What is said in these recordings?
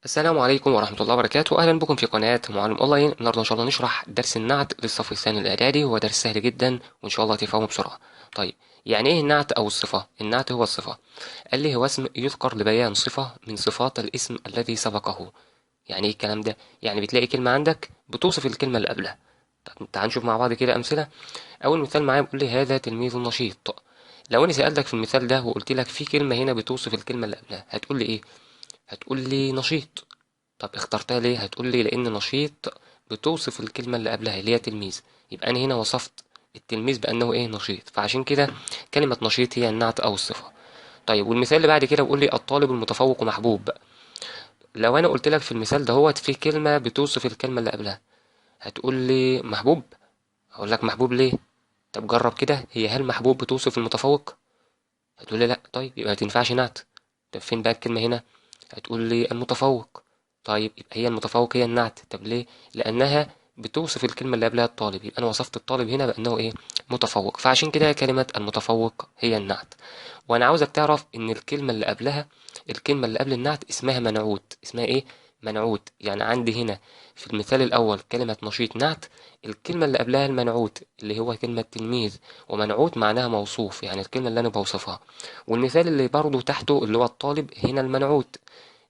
السلام عليكم ورحمة الله وبركاته. أهلا بكم في قناة معلم أونلاين. النهاردة إن شاء الله نشرح درس النعت للصف الثاني الإعدادي، وهو درس سهل جدا وإن شاء الله تفهمه بسرعة. طيب، يعني إيه النعت أو الصفة؟ النعت هو الصفة. قال لي هو اسم يذكر لبيان صفة من صفات الاسم الذي سبقه. يعني إيه الكلام ده؟ يعني بتلاقي كلمة عندك بتوصف الكلمة اللي قبلها. طب تعال نشوف مع بعض كده أمثلة. أول مثال معايا بيقول لي هذا تلميذ نشيط. لو أنا سألتك في المثال ده وقلت لك في كلمة هنا بتوصف الكلمة اللي قبلها، هتقول لي إيه؟ هتقول لي نشيط. طب اخترتها ليه؟ هتقول لي لأن نشيط بتوصف الكلمة اللي قبلها اللي هي تلميذ، يبقى أنا هنا وصفت التلميذ بأنه إيه؟ نشيط، فعشان كده كلمة نشيط هي النعت أو الصفة. طيب، والمثال اللي بعد كده بيقول لي الطالب المتفوق محبوب. لو أنا قلت لك في المثال دهوت في كلمة بتوصف الكلمة اللي قبلها، هتقول لي محبوب. هقول لك محبوب ليه؟ طب جرب كده، هي هل محبوب بتوصف المتفوق؟ هتقول لي لا. طيب يبقى ما تنفعش نعت. طب فين بقى الكلمة هنا؟ هتقول لي المتفوق. طيب يبقى هي المتفوق هي النعت. طب ليه؟ لأنها بتوصف الكلمة اللي قبلها الطالب، يبقى أنا وصفت الطالب هنا بأنه إيه؟ متفوق، فعشان كده كلمة المتفوق هي النعت. وأنا عاوزك تعرف إن الكلمة اللي قبلها، الكلمة اللي قبل النعت اسمها منعوت. اسمها إيه؟ منعوت. يعني عندي هنا في المثال الأول كلمة نشيط نعت، الكلمة اللي قبلها المنعوت اللي هو كلمة تلميذ، ومنعوت معناها موصوف، يعني الكلمة اللي أنا بوصفها. والمثال اللي برضه تحته اللي هو الطالب هنا المنعوت.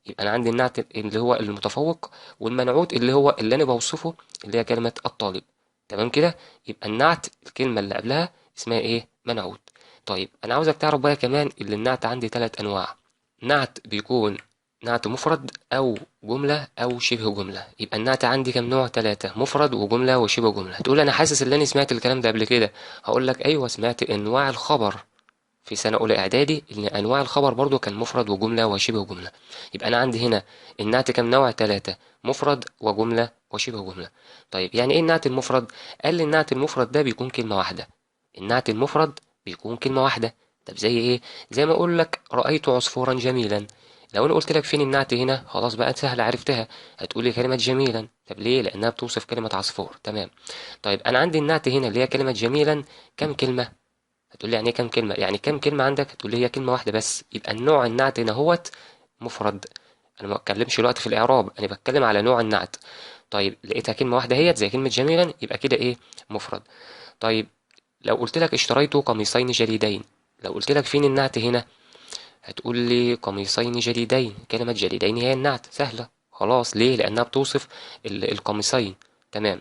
يبقى أنا عندي النعت اللي هو المتفوق، والمنعوت اللي هو اللي أنا بوصفه اللي هي كلمة الطالب. تمام كده؟ يبقى النعت الكلمة اللي قبلها اسمها إيه؟ منعوت. طيب أنا عاوزك تعرف بقى كمان إن النعت عندي تلات أنواع. نعت بيكون نعت مفرد أو جملة أو شبه جملة. يبقى النعت عندي كام نوع؟ تلاتة: مفرد وجملة وشبه جملة. تقول أنا حاسس إن أنا سمعت الكلام ده قبل كده. هقول لك أيوه، سمعت أنواع الخبر في سنة أولى إعدادي، إن أنواع الخبر برضو كان مفرد وجملة وشبه جملة. يبقى أنا عندي هنا النعت كام نوع؟ تلاتة: مفرد وجملة وشبه جملة. طيب يعني إيه النعت المفرد؟ قال لي النعت المفرد ده بيكون كلمة واحدة. النعت المفرد بيكون كلمة واحدة. طب زي إيه؟ زي ما أقول لك رأيت عصفورا جميلا. لو أنا قلت لك فين النعت هنا، خلاص بقى سهل عرفتها. هتقول لي كلمة جميلا. طب ليه؟ لأنها بتوصف كلمة عصفور. تمام. طيب أنا عندي النعت هنا اللي هي كلمة جميلا كام كلمة؟ هتقول لي يعني ايه كام كلمة؟ يعني كام كلمة عندك؟ هتقول لي هي كلمة واحدة بس. يبقى النوع النعت هنا هوت مفرد. انا ما بتكلمش دلوقتي في الاعراب، انا بتكلم على نوع النعت. طيب لقيتها كلمة واحدة هي زي كلمة جميلا، يبقى كده ايه؟ مفرد. طيب لو قلت لك اشتريت قميصين جديدين، لو قلت لك فين النعت هنا، هتقول لي قميصين جديدين. كلمة جديدين هي النعت، سهلة خلاص. ليه؟ لأنها بتوصف القميصين. تمام.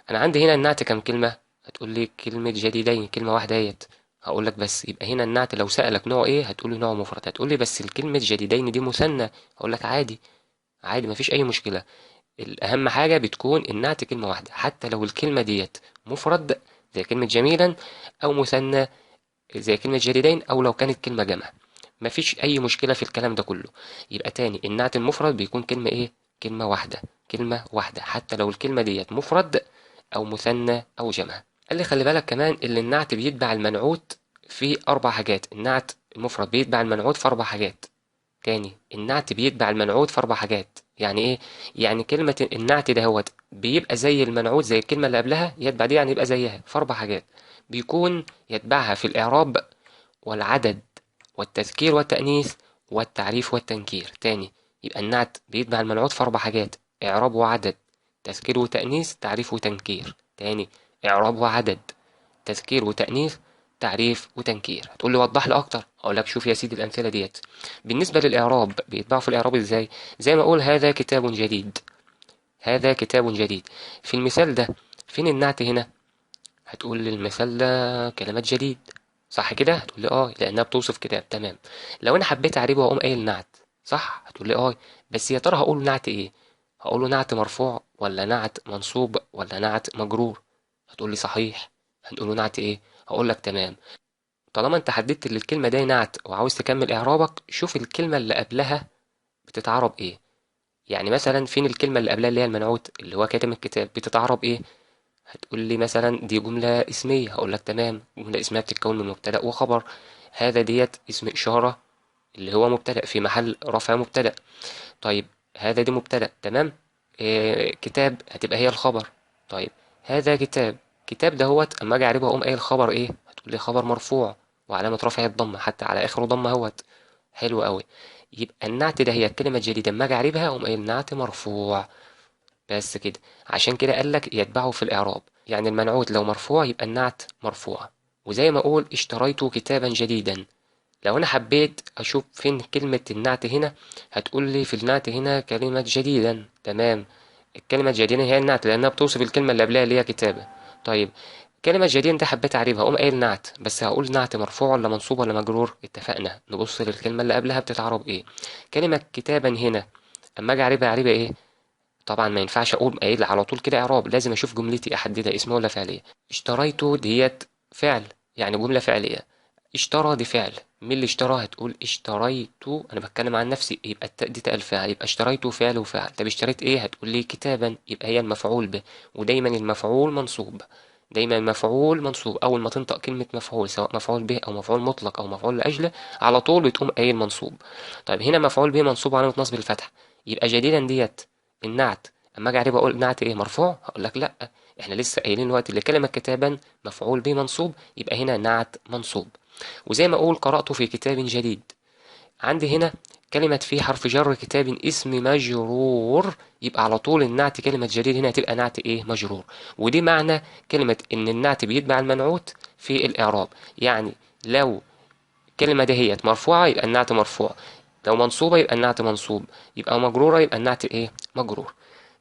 أنا عندي هنا النعت كم كلمة؟ هتقول لي كلمة جديدين كلمة واحدة اهيت. هقول لك بس يبقى هنا النعت لو سألك نوع ايه هتقول لي نوع مفرد. هتقول لي بس الكلمة جديدين دي مثنى. هقول لك عادي، عادي مفيش أي مشكلة. الأهم حاجة بتكون النعت كلمة واحدة، حتى لو الكلمة ديت مفرد زي كلمة جميلا، أو مثنى زي كلمة جديدين، أو لو كانت كلمة جمع. مفيش أي مشكلة في الكلام ده كله. يبقى تاني النعت المفرد بيكون كلمة إيه؟ كلمة واحدة. كلمة واحدة حتى لو الكلمة ديت مفرد أو مثنى أو جمع. قال لي خلي بالك كمان إن النعت بيتبع المنعوت في أربع حاجات. النعت المفرد بيتبع المنعوت في أربع حاجات. تاني النعت بيتبع المنعوت في أربع حاجات. يعني إيه؟ يعني كلمة النعت دهوت بيبقى زي المنعوت، زي الكلمة اللي قبلها يتبع دي، يعني يبقى زيها في أربع حاجات. بيكون يتبعها في الإعراب والعدد والتذكير والتأنيث والتعريف والتنكير. تاني يبقى النعت بيتبع المنعوت في أربع حاجات: إعراب وعدد، تذكير وتأنيث، تعريف وتنكير. تاني: إعراب وعدد، تذكير وتأنيث، تعريف وتنكير. هتقول لي وضح لي أكتر. أقول لك شوف يا سيدي الأمثلة ديت. بالنسبة للإعراب بيتبعوا في الإعراب إزاي؟ زي ما أقول هذا كتاب جديد. هذا كتاب جديد. في المثال ده فين النعت هنا؟ هتقول لي المثال ده كلمات جديد. صح كده؟ هتقول لي اه لانها بتوصف كتاب. تمام. لو انا حبيت اعربه واقوم قايل نعت، صح؟ هتقول لي اه. بس يا ترى هقول نعت ايه؟ هقوله نعت مرفوع ولا نعت منصوب ولا نعت مجرور؟ هتقول لي صحيح. هنقوله نعت ايه؟ هقول لك تمام. طالما انت حددت ان الكلمه دي نعت وعاوز تكمل اعرابك، شوف الكلمه اللي قبلها بتتعرب ايه. يعني مثلا فين الكلمه اللي قبلها اللي هي المنعوت اللي هو كاتم الكتاب بتتعرب ايه؟ هتقول لي مثلا دي جملة اسمية. هقول لك تمام، جملة اسمية بتتكون من مبتدأ وخبر. هذا ديت اسم إشارة اللي هو مبتدأ في محل رفع مبتدأ. طيب هذا دي مبتدأ. تمام. كتاب هتبقى هي الخبر. طيب هذا كتاب. كتاب دهوت اما اجي اعربها اقوم قايل الخبر ايه؟ هتقول لي خبر مرفوع وعلامة رفعه الضمة، حتى على اخره ضمة اهوت. حلو قوي. يبقى النعت ده هي الكلمة الجديدة اما اجي اعربها اقوم قايل نعت مرفوع. بس كده. عشان كده قال لك يتبعه في الإعراب، يعني المنعوت لو مرفوع يبقى النعت مرفوع. وزي ما أقول اشتريت كتابا جديدا، لو أنا حبيت أشوف فين كلمة النعت هنا، هتقول لي في النعت هنا كلمة جديدا. تمام. الكلمة جديدا هي النعت لأنها بتوصف الكلمة اللي قبلها اللي هي كتابة. طيب كلمة جديدا ده حبيت أعربها أقوم قايل نعت، بس هقول نعت مرفوع ولا منصوب ولا مجرور؟ اتفقنا نبص للكلمة اللي قبلها بتتعرب إيه. كلمة كتابا هنا أما أجي أعربها إيه؟ طبعا ما ينفعش اقول قايل على طول كده اعراب، لازم اشوف جملتي احددها اسم ولا فعليه. اشتريت ديت فعل، يعني جمله فعليه. اشترى دي فعل، مين اللي اشترى؟ هتقول اشتريت، انا بتكلم عن نفسي يبقى التاء دي تاء الفاعل، يبقى اشتريت فعل وفاعل. طب اشتريت ايه؟ هتقول لي كتابا، يبقى هي المفعول به. ودايما المفعول منصوب، دايما المفعول منصوب اول ما تنطق كلمه مفعول، سواء مفعول به او مفعول مطلق او مفعول لاجله، على طول بتقوم قايل منصوب. طيب هنا مفعول به منصوب علامه نصب الفتح، يبقى جديدا ديت النعت. اما اجي اعرب اقول نعت ايه؟ مرفوع؟ هقول لك لا، احنا لسه قايلين دلوقتي اللي كلمه كتابا مفعول به منصوب، يبقى هنا نعت منصوب. وزي ما اقول قرأت في كتاب جديد، عندي هنا كلمة في حرف جر كتاب اسم مجرور، يبقى على طول النعت كلمة جديد هنا هتبقى نعت ايه؟ مجرور. ودي معنى كلمة ان النعت بيتبع المنعوت في الاعراب. يعني لو الكلمة دهيت مرفوعة يبقى النعت مرفوع، لو منصوبة يبقى النعت منصوب، يبقى مجرورة يبقى النعت ايه؟ مجرور.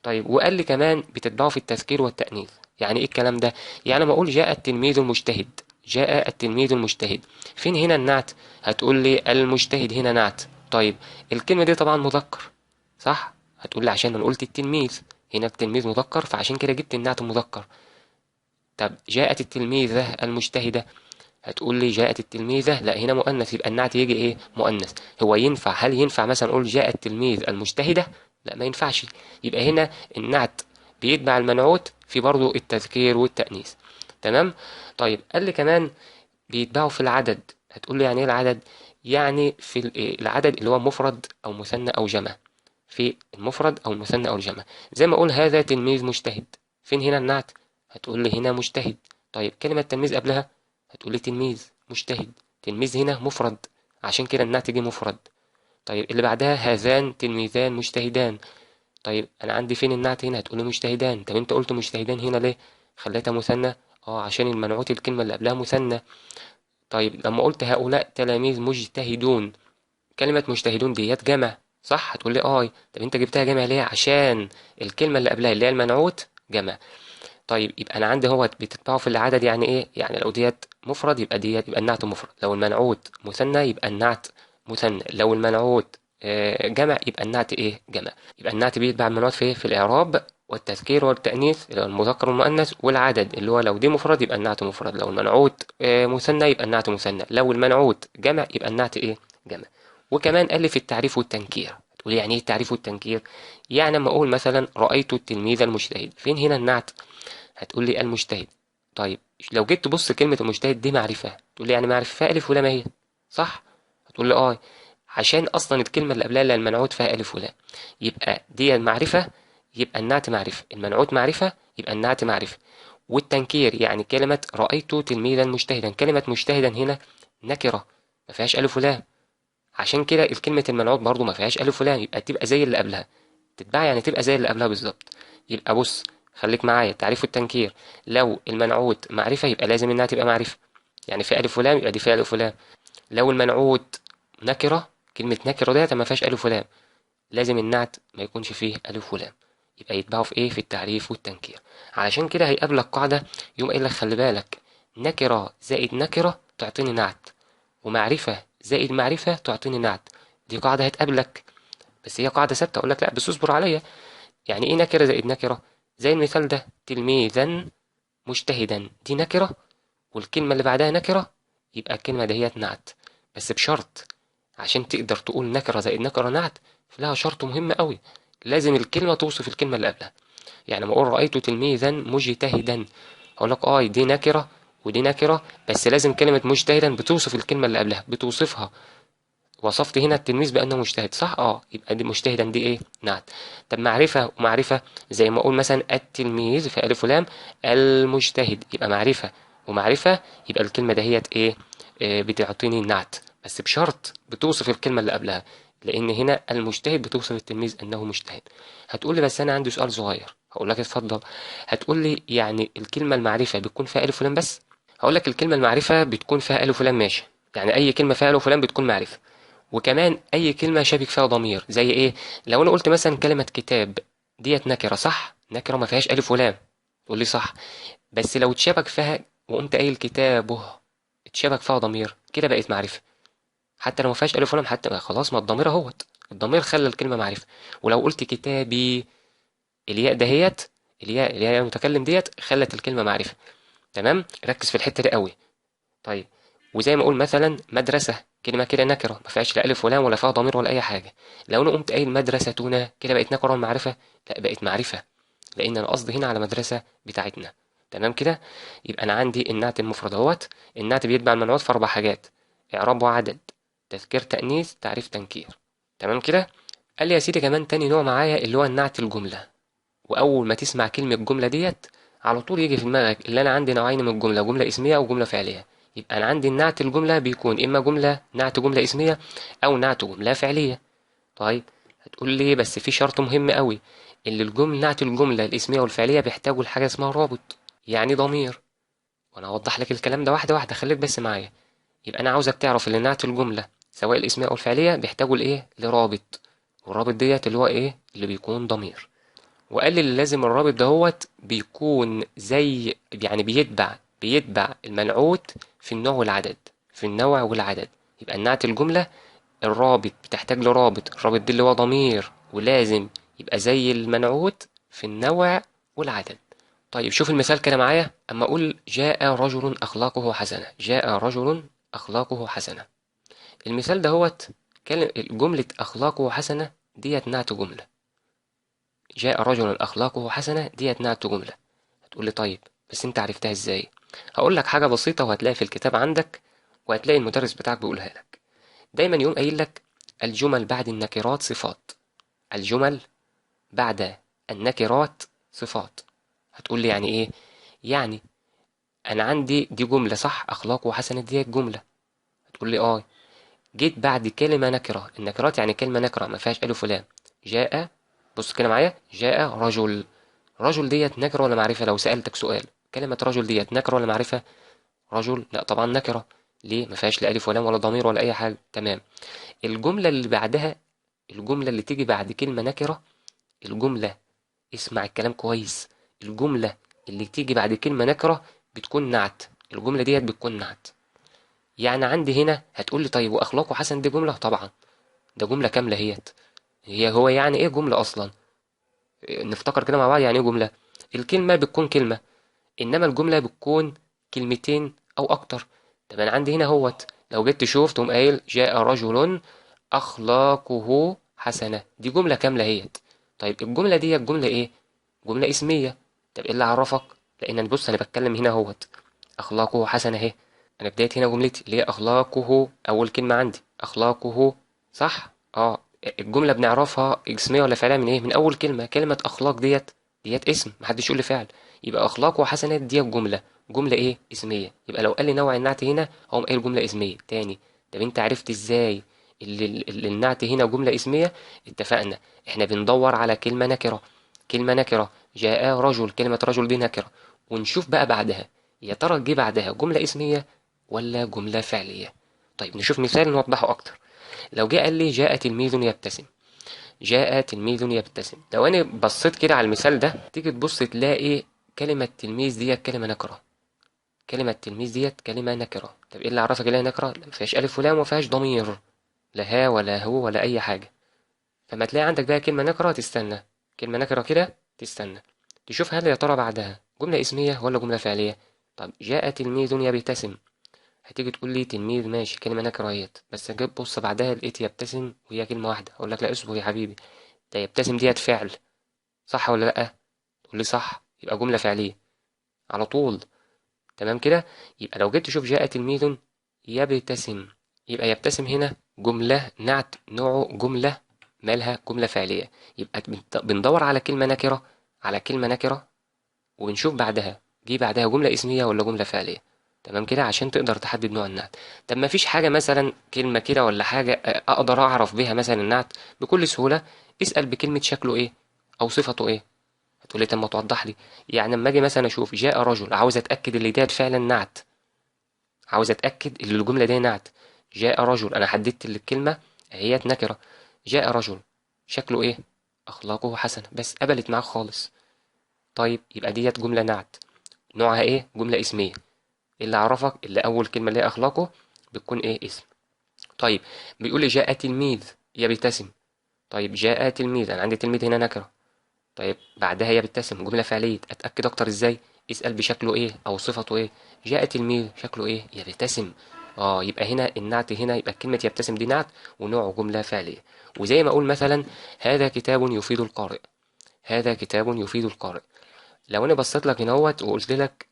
طيب وقال لي كمان بتتبعه في التذكير والتأنيث. يعني ايه الكلام ده؟ يعني لما اقول جاء التلميذ المجتهد، جاء التلميذ المجتهد، فين هنا النعت؟ هتقول لي المجتهد هنا نعت. طيب الكلمة دي طبعا مذكر، صح؟ هتقول لي عشان انا قلت التلميذ، هنا التلميذ مذكر فعشان كده جبت النعت مذكر. طب جاءت التلميذة المجتهدة، هتقول لي جاءت التلميذة، لا هنا مؤنث يبقى النعت يجي ايه؟ مؤنث. هو ينفع، هل ينفع مثلا اقول جاء التلميذ المجتهدة؟ لا ما ينفعش. يبقى هنا النعت بيتبع المنعوت في برضو التذكير والتأنيث. تمام. طيب قال لي كمان بيتبعوا في العدد. هتقول لي يعني ايه العدد؟ يعني في العدد اللي هو مفرد او مثنى او جمع، في المفرد او المثنى او الجمع. زي ما اقول هذا تلميذ مجتهد، فين هنا النعت؟ هتقول لي هنا مجتهد. طيب كلمة تلميذ قبلها، هتقول لي تلميذ مجتهد، تلميذ هنا مفرد عشان كده النعت جه مفرد. طيب اللي بعدها هذان تلميذان مجتهدان، طيب انا عندي فين النعت هنا؟ هتقول لي مجتهدان. طب انت قلت مجتهدان هنا ليه خليتها مثنى؟ اه عشان المنعوت الكلمة اللي قبلها مثنى. طيب لما قلت هؤلاء تلاميذ مجتهدون، كلمة مجتهدون ديت جمع، صح؟ هتقول لي اه. طب انت جبتها جمع ليه؟ عشان الكلمة اللي قبلها اللي هي المنعوت جمع. طيب يبقى انا عندي هو بتتبعه في العدد، يعني ايه؟ يعني لو ديت مفرد يبقى ديت يبقى النعت مفرد، لو المنعوت مثنى يبقى النعت مثنى، لو المنعوت جمع يبقى النعت ايه؟ جمع. يبقى النعت بيتبع المنعوت في في الاعراب والتذكير والتأنيث اللي هو المذكر والمؤنث، والعدد اللي هو لو دي مفرد يبقى النعت مفرد، لو المنعوت مثنى يبقى النعت مثنى، لو المنعوت جمع يبقى النعت ايه؟ جمع. وكمان قال لي في التعريف والتنكير. تقول يعني ايه التعريف والتنكير؟ يعني لما اقول مثلا رأيت التلميذ المجتهد، فين هنا النعت؟ هتقول لي المجتهد. طيب لو جيت تبص كلمة المجتهد دي معرفة، تقول لي يعني معرفة فيها ألف ولام هي، صح؟ هتقول لي اه، عشان أصلا الكلمة اللي قبلها اللي المنعوت فيها ألف ولام، يبقى دي المعرفة، يبقى النعت معرفة، المنعوت معرفة يبقى النعت معرفة. والتنكير يعني كلمة رأيت تلميذا مجتهدا، كلمة مجتهدا هنا نكرة ما فيهاش ألف ولام، عشان كده الكلمة المنعوت برضو ما فيهاش ألف ولام، يبقى تبقى زي اللي قبلها. تتباع يعني تبقى زي اللي قبلها بالظبط. يبقى بص خليك معايا، تعريف التنكير لو المنعوت معرفة يبقى لازم انها تبقى معرفة، يعني في ألف ولام يبقى دي فيها ألف ولام. لو المنعوت نكرة، كلمة نكرة ديت ما فيهاش ألف ولام، لازم النعت ما يكونش فيه ألف ولام، يبقى يتباعوا في ايه؟ في التعريف والتنكير. علشان كده هيقابلك قاعدة يوم قايل لك خلي بالك، نكرة زائد نكرة تعطيني نعت، ومعرفة زائد معرفة تعطيني نعت. دي قاعدة هتقابلك، بس هي قاعدة ثابتة. أقول لك لا بس اصبر عليا. يعني إيه نكرة زائد نكرة؟ زي المثال ده تلميذا مجتهدا، دي نكرة والكلمة اللي بعدها نكرة، يبقى الكلمة دهيت نعت. بس بشرط، عشان تقدر تقول نكرة زائد نكرة نعت لها شرط مهم قوي، لازم الكلمة توصف الكلمة اللي قبلها. يعني لما أقول رأيت تلميذا مجتهدا، أقول لك دي نكرة ودي نكرة، بس لازم كلمة مجتهدا بتوصف الكلمة اللي قبلها، بتوصفها. وصفت هنا التلميذ بأنه مجتهد، صح؟ يبقى دي مجتهدا دي ايه؟ نعت. طب معرفة ومعرفة، زي ما اقول مثلا التلميذ في ألف ولام المجتهد، يبقى معرفة ومعرفة، يبقى الكلمة دهيت ايه؟ بتعطيني النعت، بس بشرط بتوصف الكلمة اللي قبلها. لان هنا المجتهد بتوصف التلميذ انه مجتهد. هتقول لي بس انا عندي سؤال صغير، هقول لك اتفضل. هتقول لي يعني الكلمه المعرفه بتكون فيها الف ولام بس؟ هقول لك الكلمه المعرفه بتكون فيها الف ولام ماشي، يعني اي كلمه فيها الف ولام بتكون معرفه. وكمان اي كلمه شابك فيها ضمير زي ايه؟ لو انا قلت مثلا كلمه كتاب ديت نكره، صح؟ نكره ما فيهاش الف ولام، تقول لي صح. بس لو اتشابك فيها وقمت قايل كتابه، اتشابك فيها ضمير، كده بقت معرفه. حتى لو ما فيهاش الف ولام، حتى خلاص، ما الضمير اهوت، الضمير خلى الكلمه معرفه. ولو قلت كتابي، الياء دهيت، الياء اللي هي المتكلم ديت خلت الكلمه معرفه. تمام، ركز في الحته دي قوي. طيب، وزي ما اقول مثلا مدرسه، كلمه كده نكره ما فيهاش لا الف ولام ولا فيها ضمير ولا اي حاجه. لو انا قمت قايل مدرستنا، كده بقت نكره ولا معرفه؟ لا، بقت معرفه، لان انا قصدي هنا على مدرسه بتاعتنا. تمام كده. يبقى انا عندي النعت المفرد اهوت. النعت بيتبع المنعوت في اربع حاجات: اعراب وعدد، تذكير تانيث، تعريف تنكير. تمام كده. قال لي يا سيدي كمان تاني نوع معايا اللي هو النعت الجمله. واول ما تسمع كلمه جمله ديت، على طول يجي في دماغك اللي انا عندي نوعين من الجمله: جمله اسميه او جمله فعليه. يبقى انا عندي النعت الجمله بيكون اما جمله نعت جمله اسميه او نعت جمله فعليه. طيب، هتقول لي بس في شرط مهم قوي، اللي الجمله نعت الجمله الاسميه والفعليه بيحتاجوا لحاجه اسمها رابط، يعني ضمير. وانا هوضح لك الكلام ده واحده واحده، خليك بس معايا. يبقى انا عاوزك تعرف ان نعت الجمله سواء الاسميه او الفعليه بيحتاجوا لايه؟ لرابط. والرابط ديت اللي هو ايه؟ اللي بيكون ضمير. وقال لي اللي لازم الرابط دهوت بيكون زي يعني بيتبع المنعوت في النوع والعدد، في النوع والعدد. يبقى النعت الجملة الرابط بتحتاج لرابط، الرابط دي اللي هو ضمير، ولازم يبقى زي المنعوت في النوع والعدد. طيب شوف المثال كده معايا. اما اقول جاء رجل اخلاقه حسنة، جاء رجل اخلاقه حسنة. المثال دهوت جملة اخلاقه حسنة ديت نعت جملة. جاء رجل أخلاقه حسنة ديت نعت جملة. هتقول لي طيب بس أنت عرفتها إزاي؟ هقول لك حاجة بسيطة وهتلاقي في الكتاب عندك، وهتلاقي المدرس بتاعك بيقولها لك. دايما يقوم قايل لك الجمل بعد النكرات صفات. الجمل بعد النكرات صفات. هتقول لي يعني إيه؟ يعني أنا عندي دي جملة صح، أخلاقه حسنة ديت جملة. هتقول لي جيت بعد كلمة نكرة، النكرات يعني كلمة نكرة ما فيهاش ألف ولام. جاء، بص كده معايا، جاء رجل. رجل ديت نكرة ولا معرفة؟ لو سألتك سؤال، كلمة رجل ديت نكرة ولا معرفة؟ رجل لا طبعا نكرة. ليه؟ ما فيهاش لا ألف ولام ولا ضمير ولا أي حاجة. تمام. الجملة اللي بعدها، الجملة اللي تيجي بعد كلمة نكرة، الجملة، اسمع الكلام كويس، الجملة اللي تيجي بعد كلمة نكرة بتكون نعت. الجملة ديت بتكون نعت. يعني عندي هنا هتقول لي طيب وأخلاقه حسن دي جملة؟ طبعا ده جملة كاملة هيت. هو يعني ايه جملة اصلا؟ نفتكر كده مع بعض يعني ايه جملة. الكلمة بتكون كلمة، انما الجملة بتكون كلمتين او اكتر. طب انا عندي هنا هوت، لو جيت تشوف تقوم قايل جاء رجل اخلاقه حسنة، دي جملة كاملة هيت. طيب الجملة دي جملة ايه؟ جملة اسمية. طب ايه اللي عرفك؟ لان بص انا بتكلم هنا هوت اخلاقه حسنة اهي. انا بداية هنا جملتي اللي هي اخلاقه، اول كلمة عندي اخلاقه، صح؟ الجملة بنعرفها اسمية ولا فعلية من ايه؟ من اول كلمة. كلمة اخلاق ديت اسم، محدش يقول لي فعل. يبقى اخلاق وحسنات ديت جملة، جملة ايه؟ اسمية. يبقى لو قال لي نوع النعت هنا هقوم قايل جملة اسمية تاني. طب انت عرفت ازاي اللي النعت هنا جملة اسمية؟ اتفقنا احنا بندور على كلمة نكرة. كلمة نكرة، جاء رجل، كلمة رجل دي نكرة، ونشوف بقى بعدها يا ترى جه بعدها جملة اسمية ولا جملة فعلية. طيب نشوف مثال نوضحه أكتر. لو جه قال لي جاء تلميذ يبتسم، جاء تلميذ يبتسم، لو أنا بصيت كده على المثال ده تيجي تبص تلاقي كلمة تلميذ ديت كلمة نكرة. كلمة تلميذ ديت كلمة نكرة. طب إيه اللي عرفك إن هي نكرة؟ ما فيهاش ألف ولام وما فيهاش ضمير، لا ها ولا هو ولا أي حاجة. فما تلاقي عندك بقى كلمة نكرة تستنى، كلمة نكرة كده تستنى، تشوف هل يا ترى بعدها جملة اسمية ولا جملة فعلية. طب جاء تلميذ يبتسم، هتيجي تقول لي تلميذ ماشي كلمة نكرة اهيت، بس جيت بص بعدها لقيت يبتسم وهي كلمة واحدة، أقول لك لا اصبر يا حبيبي، ده يبتسم ديت فعل، صح ولا لأ؟ تقول لي صح، يبقى جملة فعلية على طول. تمام كده. يبقى لو جيت تشوف جاء تلميذ يبتسم، يبقى يبتسم هنا جملة نعت نوعه جملة، مالها؟ جملة فعلية. يبقى بندور على كلمة نكرة، على كلمة نكرة، وبنشوف بعدها جه بعدها جملة اسمية ولا جملة فعلية. تمام كده عشان تقدر تحدد نوع النعت. طب ما فيش حاجة مثلا كلمة كده ولا حاجة اقدر اعرف بيها مثلا النعت بكل سهولة؟ اسأل بكلمة شكله ايه او صفته ايه. هتقولي طب ما توضح لي. يعني لما اجي مثلا اشوف جاء رجل، عاوز اتاكد اللي ديت فعلا نعت، عاوز اتاكد ان الجمله دي نعت. جاء رجل، انا حددت الكلمه هي نكره. جاء رجل شكله ايه؟ اخلاقه حسنه، بس قبلت معاك خالص. طيب يبقى ديت جمله نعت. نوعها ايه؟ جمله اسميه. اللي اعرفك اللي اول كلمه اللي هي اخلاقه بتكون ايه؟ اسم. طيب بيقول لي جاء تلميذ يبتسم. طيب جاء تلميذ، انا عندي تلميذ هنا نكره. طيب بعدها يبتسم جملة فعلية، أتأكد أكتر إزاي؟ اسأل بشكله إيه أو صفته إيه. جاء تلميذ شكله إيه؟ يبتسم. يبقى هنا النعت، هنا يبقى كلمة يبتسم دي نعت ونوعه جملة فعلية. وزي ما أقول مثلا هذا كتاب يفيد القارئ. هذا كتاب يفيد القارئ. لو أنا بصيت لك هنا وقلت لك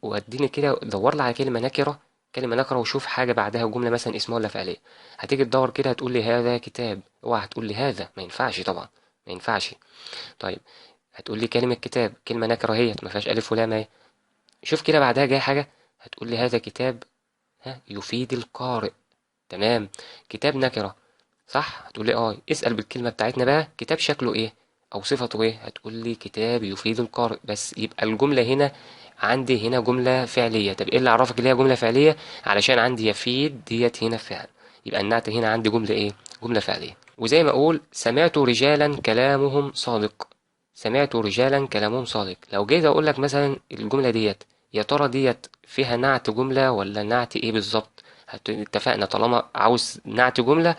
واديني كده دور لي على كلمة نكرة، كلمة نكرة وشوف حاجة بعدها جملة مثلا اسمها ولا فعلية. هتيجي تدور كده هتقول لي هذا كتاب، اوعى هتقول لي هذا، ما ينفعش طبعا، ما ينفعش. طيب هتقول لي كلمة كتاب كلمة نكرة اهيت ما فيهاش ألف ولام اهي. شوف كده بعدها جاي حاجة، هتقول لي هذا كتاب يفيد القارئ. تمام. كتاب نكرة صح، هتقول لي اسأل بالكلمة بتاعتنا بقى كتاب شكله ايه أو صفته ايه. هتقول لي كتاب يفيد القارئ، بس يبقى الجملة هنا عندي هنا جملة فعلية. طب ايه اللي عرفك اللي هي جملة فعلية؟ علشان عندي يفيد ديت هنا فعل، يبقى النعت هنا عندي جملة ايه؟ جملة فعلية. وزي ما اقول سمعت رجالا كلامهم صادق. سمعت رجالا كلامهم صادق. لو جيت اقول لك مثلا الجملة ديت يا ترى ديت فيها نعت جملة ولا نعت ايه بالظبط؟ اتفقنا طالما عاوز نعت جملة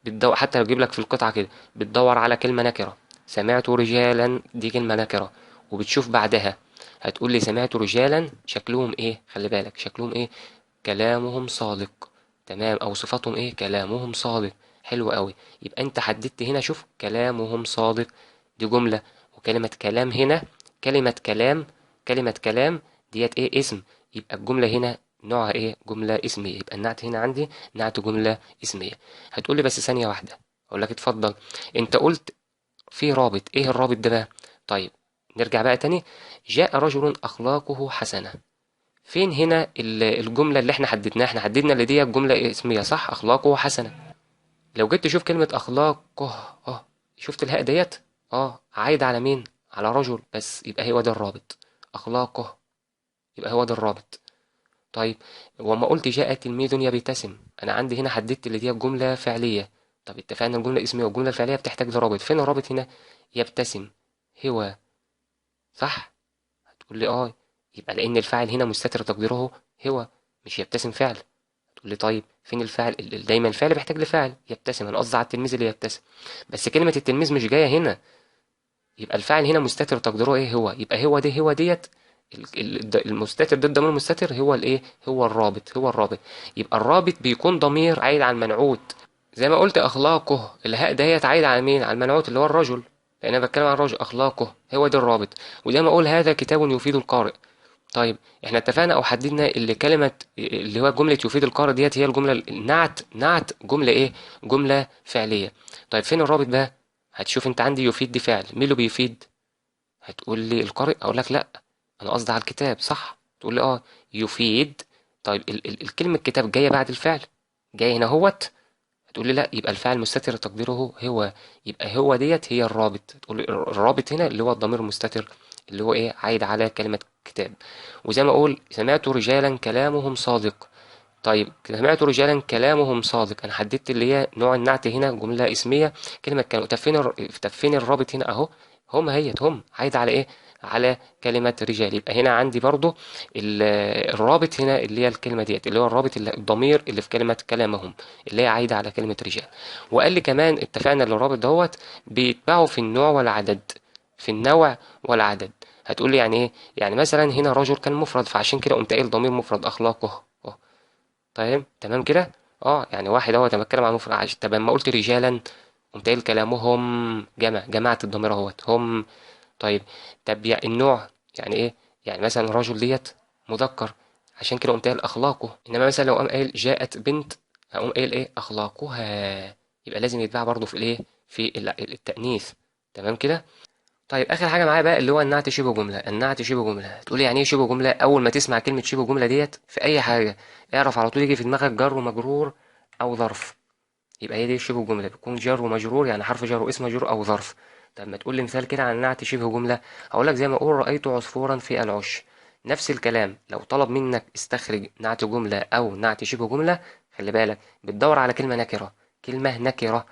بتدور، حتى لو اجيب لك في القطعة كده بتدور على كلمة نكرة. سمعت رجالا دي كلمة نكرة، وبتشوف بعدها هتقول لي سمعت رجالا شكلهم ايه، خلي بالك شكلهم ايه؟ كلامهم صادق. تمام. او صفاتهم ايه؟ كلامهم صادق. حلو قوي. يبقى انت حددت هنا، شوف كلامهم صادق دي جملة. وكلمة كلام هنا كلمة كلام، كلمة كلام ديت ايه؟ اسم. يبقى الجملة هنا نوعها ايه؟ جملة اسمية. يبقى النعت هنا عندي نعت جملة اسمية. هتقولي بس ثانية واحدة. اقول لك اتفضل. انت قلت في رابط، ايه الرابط ده بقى؟ طيب نرجع بقى تاني. جاء رجل اخلاقه حسنة. فين هنا الجملة اللي احنا حددناها؟ احنا حددنا اللي دي جملة اسمية صح، اخلاقه حسنة. لو جيت تشوف كلمة اخلاقه، شفت الهاء ديت؟ عايدة على مين؟ على رجل، بس يبقى هو ده الرابط. اخلاقه، يبقى هو ده الرابط. طيب وما قلت جاء تلميذ يبتسم، انا عندي هنا حددت اللي دي جملة فعلية. طب اتفقنا الجملة الاسمية والجملة الفعلية بتحتاج لرابط، فين الرابط هنا؟ يبتسم هو صح. هتقول لي يبقى لان الفاعل هنا مستتر تقديره هو، مش يبتسم فعل. تقول لي طيب فين الفعل؟ دايما الفعل بيحتاج لفعل. يبتسم انا قصدي على التلميذ اللي يبتسم، بس كلمة التلميذ مش جاية هنا. يبقى الفاعل هنا مستتر تقديره ايه؟ هو. يبقى هو دي هو ديت المستتر ده الضمير المستتر هو الايه؟ هو الرابط، هو الرابط. يبقى الرابط بيكون ضمير عايد على المنعوت. زي ما قلت اخلاقه، الهاء ديت عايد على مين؟ على المنعوت اللي هو الرجل، لان انا بتكلم عن الرجل. اخلاقه هو ده الرابط. وزي ما اقول هذا كتاب يفيد القارئ. طيب احنا اتفقنا او حددنا اللي كلمة اللي هو جملة يفيد القارئ ديت هي الجملة النعت. نعت جملة ايه؟ جملة فعلية. طيب فين الرابط بقى؟ هتشوف انت عندي يفيد دي فعل، مين اللي بيفيد؟ هتقول لي القارئ، اقول لك لا، انا قصدي على الكتاب صح. تقول لي يفيد. طيب الكلمة كتاب جاية بعد الفعل، جاي هنا هوت. هتقول لي لا، يبقى الفاعل مستتر تقديره هو. يبقى هو ديت هي الرابط. تقول لي الرابط هنا اللي هو الضمير المستتر اللي هو ايه؟ عايد على كلمة كتاب. وزي ما اقول سمعت رجالا كلامهم صادق. طيب سمعت رجالا كلامهم صادق، انا حددت اللي هي نوع النعت هنا جملة اسمية كلمة كانوا. طب فين طب فين الرابط هنا؟ اهو هم هيت، هم عايد على ايه؟ على كلمة رجال. يبقى هنا عندي برضو الرابط هنا اللي هي الكلمة ديت اللي هو الرابط الضمير اللي في كلمة كلامهم اللي هي عايدة على كلمة رجال. وقال لي كمان اتفقنا ان الرابط دوت بيتبعه في النوع والعدد. في النوع والعدد. هتقول لي يعني ايه؟ يعني مثلا هنا رجل كان مفرد، فعشان كده قمت قايل ضمير مفرد اخلاقه. طيب تمام كده. يعني واحد اهوت انا بتكلم عن مفرد طب لما قلت رجالا قمت قايل كلامهم جمع، جمعت الضمير اهوت هم. طيب طب النوع يعني ايه؟ يعني مثلا الرجل ديت مذكر، عشان كده قمت قايل اخلاقه. انما مثلا لو قام قايل جاءت بنت هقوم قايل ايه؟ اخلاقها. يبقى لازم يتباع برضه في الايه؟ في التأنيث. تمام كده. طيب اخر حاجه معايا بقى اللي هو النعت شبه جمله. النعت شبه جمله تقول لي يعني ايه شبه جمله؟ اول ما تسمع كلمه شبه جمله ديت في اي حاجه اعرف على طول يجي في دماغك جر ومجرور او ظرف. يبقى هي دي شبه جمله، بتكون جر ومجرور يعني حرف جر واسم مجرور او ظرف. طب ما تقول لي مثال كده عن نعت شبه جمله؟ هقول لك زي ما اقول رايت عصفورا في العش. نفس الكلام لو طلب منك استخرج نعت جمله او نعت شبه جمله، خلي بالك بتدور على كلمه نكره. كلمه نكره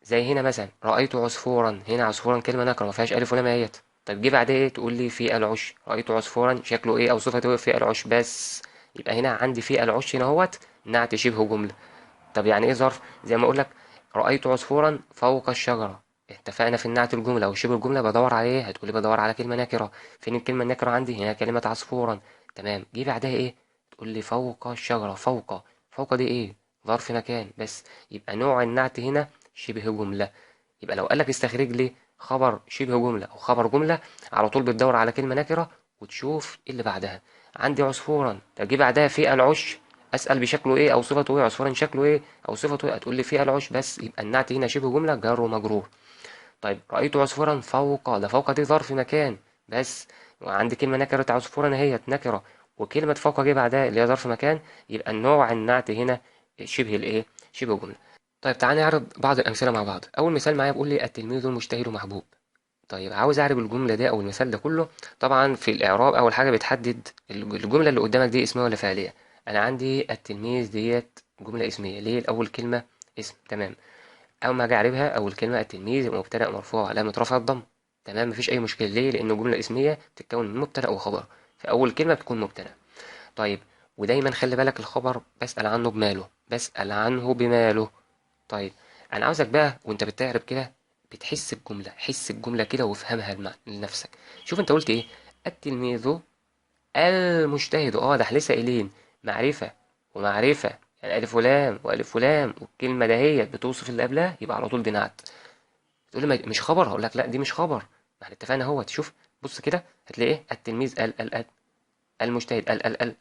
زي هنا مثلا رأيت عصفورا، هنا عصفورا كلمة نكرة ما فيهاش ألف ولام اهيت. طب جه بعدها ايه؟ تقول لي في العش. رأيت عصفورا شكله ايه أو صفته ايه؟ في العش بس. يبقى هنا عندي في العش هنا اهوت نعت شبه جملة. طب يعني ايه ظرف؟ زي ما اقول لك رأيت عصفورا فوق الشجرة. اتفقنا في النعت الجملة أو شبه الجملة بدور على ايه؟ هتقولي بدور على كلمة نكرة. فين الكلمة النكرة عندي؟ هنا كلمة عصفورا. تمام، جه بعدها ايه؟ تقول لي فوق الشجرة. فوق، فوق دي ايه؟ ظرف مكان بس. يبقى نوع النعت هنا شبه جملة. يبقى لو قالك استخرج لي خبر شبه جملة أو خبر جملة، على طول بتدور على كلمة نكرة وتشوف إيه اللي بعدها. عندي عصفورا، تجي بعدها في العش. أسأل بشكله إيه أو صفته إيه؟ عصفورا شكله إيه أو صفته إيه؟ هتقول لي في العش بس. يبقى النعت هنا شبه جملة جار ومجرور. طيب رأيت عصفورا فوق، ده فوق دي ظرف مكان بس. وعندي كلمة نكرة عصفورا اهيت نكرة، وكلمة فوق جه بعدها اللي هي ظرف مكان. يبقى النوع النعت هنا شبه الايه؟ شبه جملة. طيب تعالى نعرض بعض الأمثلة مع بعض. أول مثال معايا بيقول لي التلميذ المجتهد محبوب. طيب عاوز أعرب الجملة دي أو المثال ده كله. طبعا في الإعراب أول حاجة بتحدد الجملة اللي قدامك دي اسمها ولا فعلية. أنا عندي التلميذ ديت جملة اسمية ليه الأول كلمة اسم. تمام. أول ما أجي أعربها أول كلمة التلميذ يبقى مبتدأ مرفوع علامة رفع الضم. تمام، مفيش أي مشكلة. ليه؟ لأن الجملة الاسمية بتتكون من مبتدأ وخبر، فأول كلمة بتكون مبتدأ. طيب ودايما خلي بالك الخبر بسأل عنه بماله، بسأل عنه بماله. طيب انا عاوزك بقى وانت بتعرب كده بتحس الجمله، حس الجمله كده وافهمها لنفسك. شوف انت قلت ايه؟ التلميذ المجتهد. اه ده احنا لسه قايلين معرفه ومعرفه، يعني الف ولام والف ولام، والكلمه دهيت بتوصف اللي قبلها يبقى على طول دي نعت. تقول لي مش خبر؟ هقول لك لا دي مش خبر. ما احنا اتفقنا اهوت. شوف بص كده هتلاقي ايه؟ التلميذ ال المجتهد ال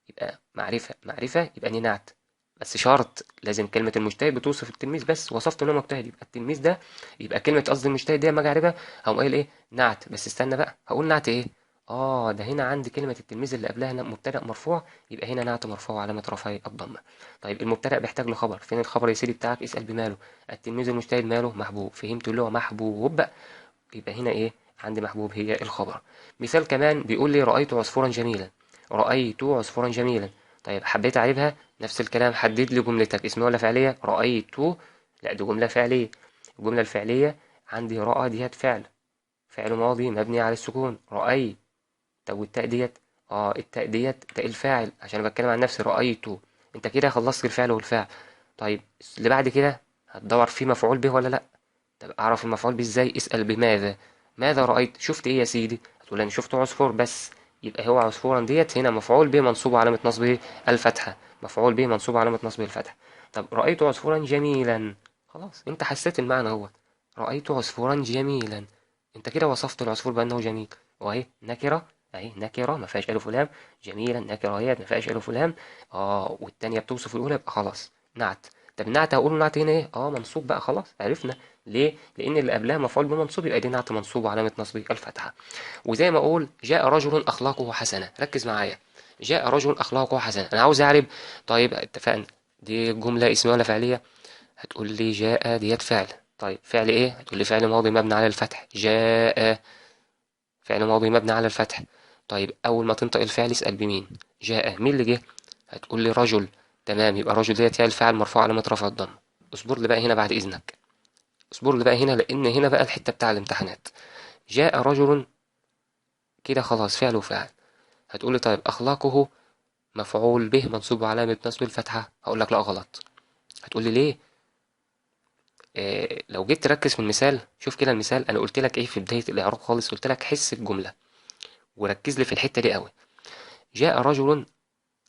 يبقى معرفة. معرفة يبقى دي نعت. بس شرط لازم كلمة المجتهد بتوصف التلميذ بس. وصفت ان هو مجتهد يبقى التلميذ ده، يبقى كلمة قصدي المجتهد دي اما اجي اعربها هقوم قايل ايه؟ نعت. بس استنى بقى هقول نعت ايه؟ اه ده هنا عندي كلمة التلميذ اللي قبلها مبتدأ مرفوع، يبقى هنا نعت مرفوع علامة رفعه الضمة. طيب المبتدأ بيحتاج له خبر. فين الخبر يا سيدي بتاعك؟ اسأل بماله. التلميذ المجتهد ماله؟ محبوب. فهمت اللي هو محبوب؟ يبقى هنا ايه؟ عندي محبوب هي الخبر. مثال كمان بيقول لي رأيت عصفورا جميلا. رأيت عصفورا جميلا. طيب حبيت اعربها نفس الكلام، حدد لي جملتك اسمها ولا فعلية؟ رأيت، لا دي جملة فعلية. الجملة الفعلية عندي رأى ديت فعل، فعل ماضي مبني على السكون. رأي. طب والتاء ديت؟ اه التاء ديت تاء الفاعل عشان بتكلم عن نفسي. رأيت. انت كده خلصت الفعل والفاعل. طيب اللي بعد كده هتدور فيه مفعول به ولا لا؟ طب اعرف المفعول به ازاي؟ اسأل بماذا. ماذا رأيت؟ شفت ايه يا سيدي؟ هتقول انا شفت عصفور بس. يبقى هو عصفورا ديت هنا مفعول به منصوب علامة نصبه الفتحة. مفعول به منصوب علامة نصبه الفتحة. طب رأيت عصفورا جميلا. خلاص انت حسيت المعنى اهوت. رأيت عصفورا جميلا. انت كده وصفت العصفور بأنه جميل. واهي نكرة، اهي نكرة ما فيهاش ألف ولام. جميلا نكرة اهي ما فيهاش ألف ولام. اه والتانية بتوصف الأولى يبقى خلاص نعت. طب النعت هقول نعت هنا ايه؟ اه منصوب بقى خلاص عرفنا. ليه؟ لأن اللي قبلها مفعول بمنصوب يبقى دي نعت منصوب وعلامة نصبه الفتحة. وزي ما أقول جاء رجل أخلاقه حسنة. ركز معايا. جاء رجل أخلاقه حسنة أنا عاوز أعرب. طيب اتفقنا دي جملة اسمية ولا فعلية؟ هتقول لي جاء ديت فعل. طيب فعل إيه؟ هتقول لي فعل ماضي مبني على الفتح. جاء فعل ماضي مبني على الفتح. طيب أول ما تنطق الفعل اسأل بمين. جاء مين اللي جه؟ هتقول لي رجل. تمام، يبقى رجل ديت هي الفعل مرفوع علامة رفع الضم. اصبر لي بقى هنا بعد إذنك. اصبر لي بقى هنا لأن هنا بقى الحتة بتاع الامتحانات. جاء رجل كده خلاص فعل وفاعل. هتقول لي طيب أخلاقه مفعول به منصوب علامة نصب الفتحة. هقول لك لا غلط. هتقول لي ليه؟ لو جيت تركز في المثال شوف كده المثال أنا قلت لك إيه في بداية الإعراب خالص؟ قلت لك حس الجملة وركز لي في الحتة دي قوي. جاء رجل،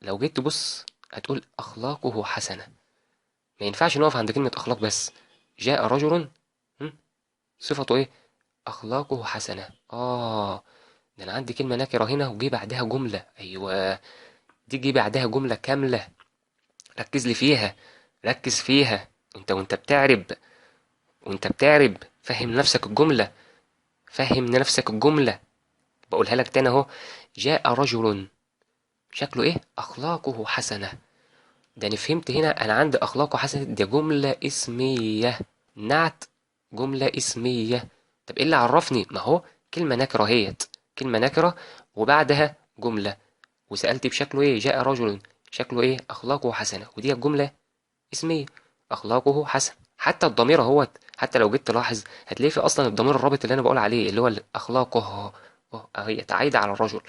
لو جيت تبص هتقول أخلاقه حسنة. ما ينفعش نقف عند كلمة أخلاق بس. جاء رجل، هم؟ صفته إيه؟ أخلاقه حسنة. ده أنا عندي كلمة نكرة هنا وجي بعدها جملة. أيوه، دي جه بعدها جملة كاملة. ركز لي فيها، ركز فيها. وانت بتعرب، وانت بتعرب فهم نفسك الجملة. فهم لنفسك الجملة. بقولها لك تاني اهو. جاء رجل شكله ايه؟ اخلاقه حسنة. ده انا فهمت هنا انا عندي اخلاقه حسنة، دي جملة اسمية. نعت جملة اسمية. طب ايه اللي عرفني؟ ما هو كلمة نكرة هيت، كلمة نكرة وبعدها جملة، وسألت بشكله ايه؟ جاء رجل شكله ايه؟ اخلاقه حسنة، ودي الجملة اسمية. اخلاقه حسن. حتى الضمير اهوت، حتى لو جيت تلاحظ هتلاقي في اصلا الضمير الرابط اللي انا بقول عليه اللي هو اخلاقه هي عايدة على الرجل،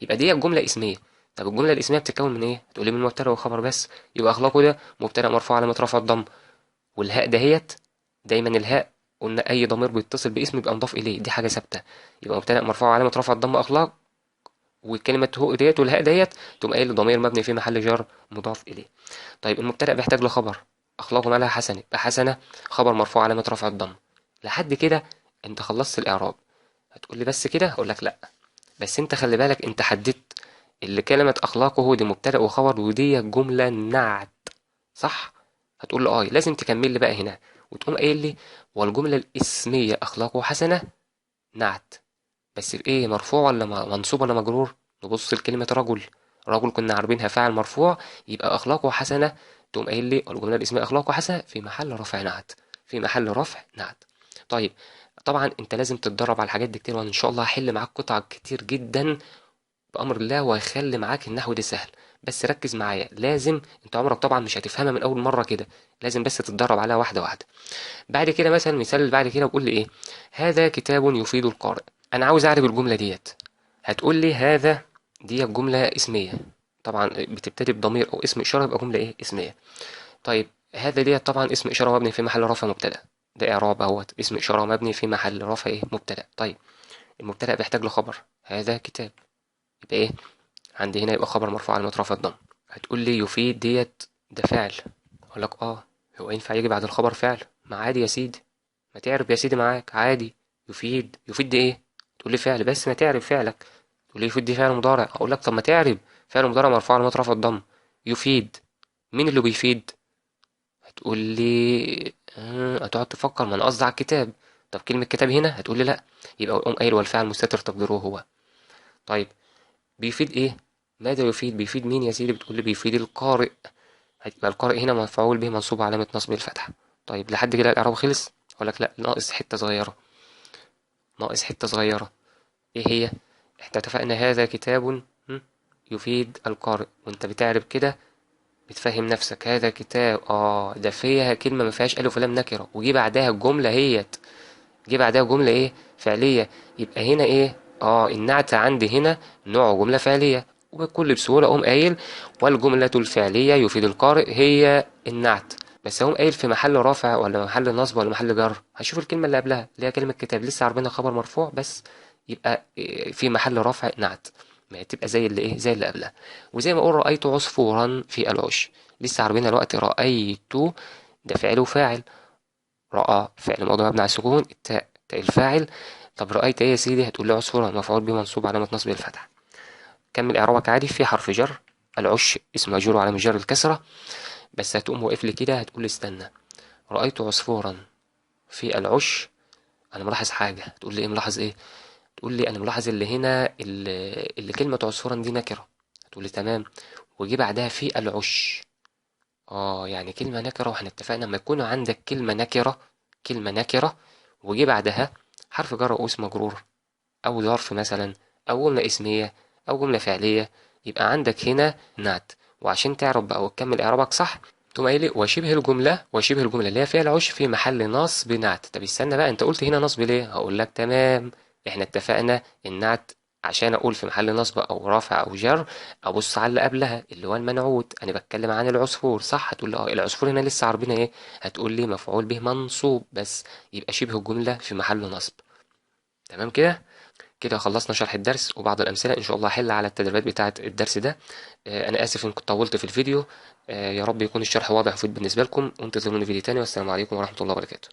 يبقى دي الجملة اسمية. طب الجملة الاسمية بتتكون من ايه؟ هتقولي من مبتدأ وخبر بس، يبقى اخلاقه ده مبتدأ مرفوع علامة رفع الضم، والهاء دهيت دايما الهاء قلنا اي ضمير بيتصل باسم يبقى مضاف اليه، دي حاجة ثابتة. يبقى مبتدأ مرفوع علامة رفع الضم اخلاق، وكلمة هو ديت والهاء ديت تقوم قايل ضمير مبني في محل جر مضاف اليه. طيب المبتدأ بيحتاج لخبر، أخلاقه مالها حسنة، يبقى حسنة خبر مرفوع علامة رفع الضم. لحد كده أنت خلصت الإعراب. هتقول لي بس كده؟ أقول لك لأ، بس أنت خلي بالك أنت حددت اللي كلمة أخلاقه دي مبتدأ وخبر ودي جملة نعت، صح؟ هتقول لي لازم تكمل لي بقى هنا وتقوم قايل لي والجملة الاسمية أخلاقه حسنة نعت، بس بإيه؟ مرفوع ولا منصوب ولا مجرور؟ نبص لكلمة رجل. رجل كنا عارفينها فاعل مرفوع، يبقى أخلاقه حسنة. تقوم قايل لي الجملة الاسمية أخلاقه حسنة في محل رفع نعت، في محل رفع نعت. طيب طبعا انت لازم تتدرب على الحاجات دي كتير، وانا ان شاء الله هحل معاك قطع كتير جدا بأمر الله، وهيخلي معاك النحو ده سهل. بس ركز معايا، لازم انت عمرك طبعا مش هتفهمها من اول مرة كده، لازم بس تتدرب عليها واحدة واحدة. بعد كده مثلا المثال اللي بعد كده بقول لي ايه؟ هذا كتاب يفيد القارئ. انا عاوز اعرف الجمله ديت. هتقول لي هذا دي جمله اسميه، طبعا بتبتدي بضمير او اسم اشاره، يبقى جمله ايه؟ اسميه. طيب هذا ديت طبعا اسم اشاره مبني في محل رفع مبتدا، ده اعراب اهوت، اسم اشاره مبني في محل رفع ايه؟ مبتدا. طيب المبتدا بيحتاج لخبر، هذا كتاب، يبقى ايه عندي هنا؟ يبقى خبر مرفوع على رفع الضم. هتقول لي يفيد ديت ده فعل. اقول لك هو ينفع يجي بعد الخبر فعل؟ ما عادي يا سيدي، ما تعرف يا سيدي معاك عادي. يفيد، يفيد دي ايه؟ تقول لي فعل، بس ما تعرف فعلك. تقول لي يفيد دي فعل مضارع، اقول لك طب ما تعرف فعل مضارع مرفوع على رفع الضم. يفيد، مين اللي بيفيد؟ هتقول لي هتقعد تفكر، ما انا قصدي على الكتاب. طب كلمة كتاب هنا؟ هتقول لي لا، يبقى اقوم قايل والفعل مستتر تقديره هو. طيب بيفيد ايه؟ ماذا يفيد؟ بيفيد مين يا سيدي؟ بتقول لي بيفيد القارئ، هتبقى القارئ هنا مفعول به منصوب علامة نصب الفتحة. طيب لحد كده الإعراب خلص؟ أقول لك لأ، ناقص حتة صغيرة، ناقص حتة صغيرة. إيه هي؟ إحنا اتفقنا هذا كتاب يفيد القارئ، وأنت بتعرب كده بتفهم نفسك هذا كتاب ده فيها كلمة ما فيهاش ألف ولام نكرة، وجي بعدها الجملة هيت، جه بعدها جملة إيه؟ فعلية. يبقى هنا إيه؟ النعت عندي هنا نوع جملة فعلية، وبكل بسهولة أقوم قايل والجملة الفعلية يفيد القارئ هي النعت. بس أقوم قايل في محل رفع ولا محل نصب ولا محل جر؟ هشوف الكلمة اللي قبلها اللي هي كلمة كتاب، لسه عارفينها خبر مرفوع بس، يبقى في محل رفع نعت، ما تبقى زي اللي ايه؟ زي اللي قبلها. وزي ما اقول رأيت عصفورا في العش، لسه عارفينها الوقت. رأيت ده فعل وفاعل، رأى فعل ماضي مبني على السكون، التاء تاء الفاعل. طب رأيت ايه يا سيدي؟ هتقول لي عصفورا مفعول به منصوب علامة نصب الفتح. كمل اعرابك عادي في حرف جر، العش اسم مجرور على جر الكسرة. بس هتقوم واقف لي كده، هتقول لي استنى، رأيت عصفورا في العش، انا ملاحظ حاجة. هتقول لي ايه ملاحظ ايه؟ تقول لي انا ملاحظ اللي هنا اللي كلمة عصفورا دي نكرة. هتقول لي تمام، وجي بعدها في العش. يعني كلمة نكرة، واحنا اتفقنا لما يكون عندك كلمة نكرة، كلمة نكرة وجي بعدها حرف جر أو اسم مجرور أو ظرف مثلا أو جملة اسمية أو جملة فعلية، يبقى عندك هنا نعت. وعشان تعرف بقى وتكمل إعرابك صح، تقوم قايل لي وشبه الجملة اللي هي فيها العش في محل نصب نعت. طب استنى بقى، أنت قلت هنا نصب ليه؟ هقول لك تمام، إحنا اتفقنا النعت عشان أقول في محل نصب أو رفع أو جر أبص على اللي قبلها اللي هو المنعوت. أنا بتكلم عن العصفور صح؟ هتقول لي العصفور هنا لسه عاربينها إيه؟ هتقول لي مفعول به منصوب بس، يبقى شبه الجملة في محل نصب. تمام كده؟ كده خلصنا شرح الدرس وبعض الأمثلة، إن شاء الله هحل على التدريبات بتاعة الدرس ده. أنا آسف إن كنت طولت في الفيديو. يا رب يكون الشرح واضح ومفيد بالنسبة لكم، وانتظروني فيديو تاني، والسلام عليكم ورحمة الله وبركاته.